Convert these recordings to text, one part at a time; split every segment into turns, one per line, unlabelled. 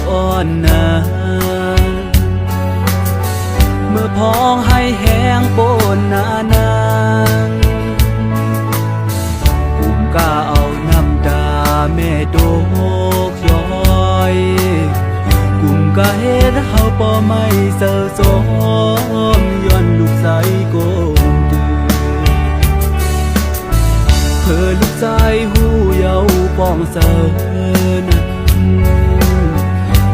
อ่อนนาเมื่อพ้องให้แห้งโปนนานางกุมกล้าเอาน้ำตาแม่โดกย้อยกุมกล้าเฮ็ดเฮาป่ไม่เศร้าสมย้อนลูกใสโกมดือเพื่อลูกใจหูเยาป้องเสน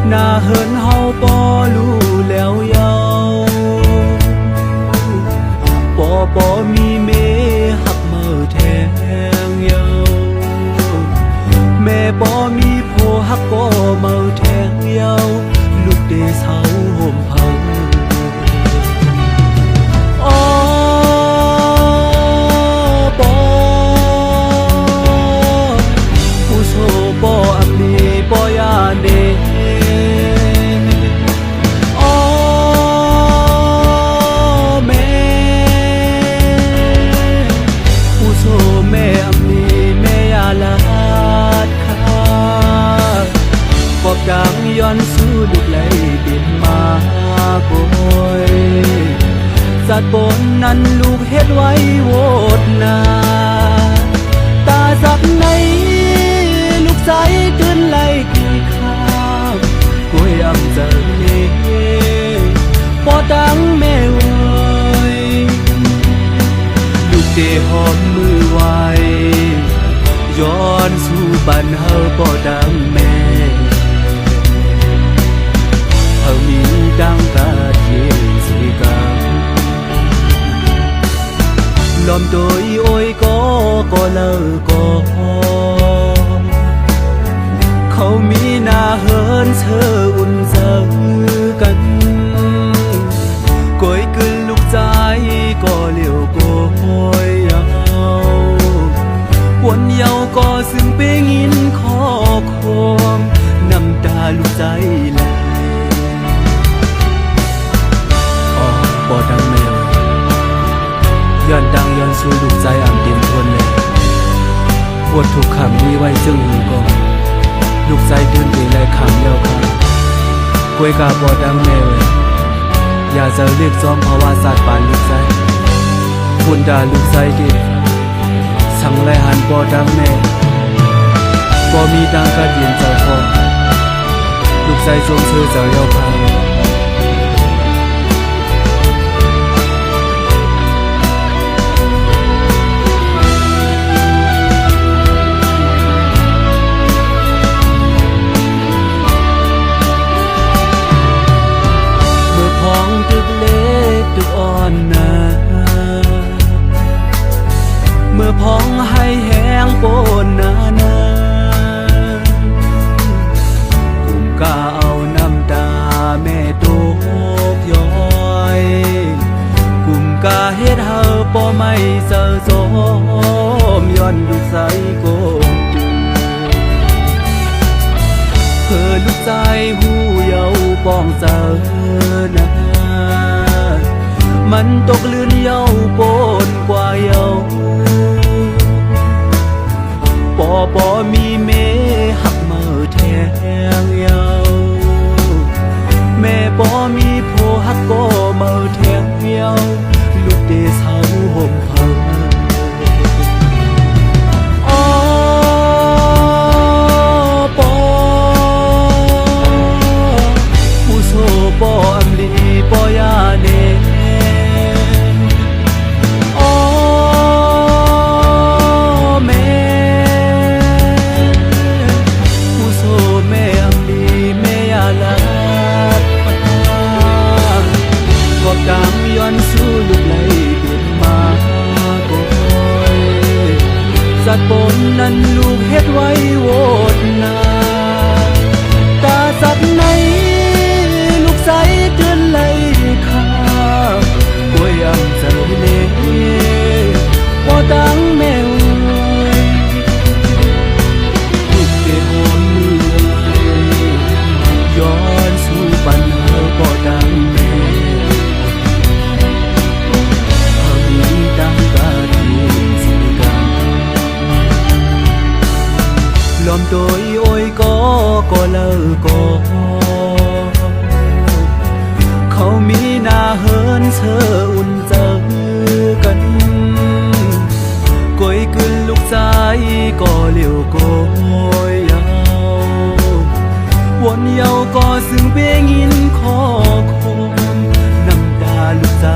หน้าเหินเฮาป่รู้แล้วเยาป่มีเมหักเมื่อแทงเยาแม่ป่มีโพหักก็เมื่อแทงเยาลูกเดเศร้าห่มพังผู้โชป่อับลีป่ยาเดดังย้อนสู้ลูกไหลบินมาโกยสัตว์บนนั้นลูกเฮ็ดไว้โวดนาตาสักในลูกใสตื่นไหลกี่ข้าวกล้วยอ่ำเจอเล่พอตั้งแม่ไว้ลูกเดหอมมือไว้ย้อนสู่บันเฮาพอดังแม่มีดังกาเทียนสีกาลมโดยโอยก็เลิกก็เขามีหน้าเหินเธออุ่นเจอกันก้อยกึนลูกใจก็เลี้ยวก้อยยาววนเยาก็ซึ่งเป็นยินขอความน้ำตาลูกใจไหลบ่ดังแมวย้อนดังย้อนสู้ลูกใจอ่ำเต็มทนเลยปวดถูกขำมีไว้จึงหูก่อนลูกใจตื่นตีไรขำแล้วค่ะกวยกาบ่ดังแมวอย่าจะเรียกซ้อมภาวะศาสตร์ปานลูกใจคุณด่าลูกใจดิสั่งไรหันบ่ดังแม่บ่มีดังกระเดียนเจ้าพ่อลูกใจทรงเชื่อเจ้าเย้าพาเมื่อพ้องให้แห้งโปนนากุมกล้าเอาน้ำตาแม่โดกย้อยกุมกล้าเฮ็ดเฮาป่ไม่เศร้าสมย้อนลูกใสโกมเพื่อลูกใจหูเยาป้องเจอนามันตกลื่นเยาปนกว่าเยาป่มีเมหักเมื่อแทงเยาแม่ป่มีโพหักก็เมื่อแทงเยาลูกเดเศร้าห่มพังผู้โชป่อัมลีป่ยาเนดังย้อนสู้ลูกไหลบินมาโกยสัตว์บนนั้นลูกเฮ็ดไว้โวดนาตาสัตว์ในลูกใสเตือนไหลข้ากล้วยอ่ำเจอเล่พอตั้งแม่ลูกเดหอมมือย้อนสู่บันเฮาพอดังแม่ลมโดยโอยก็เลิกก็ เธออุ่นเจอกันก้อยกึนลูกใจก็เหลียวก้อยยาววนเยาก็ซึ่งเปยินขอคมน้ำตาลูกใจ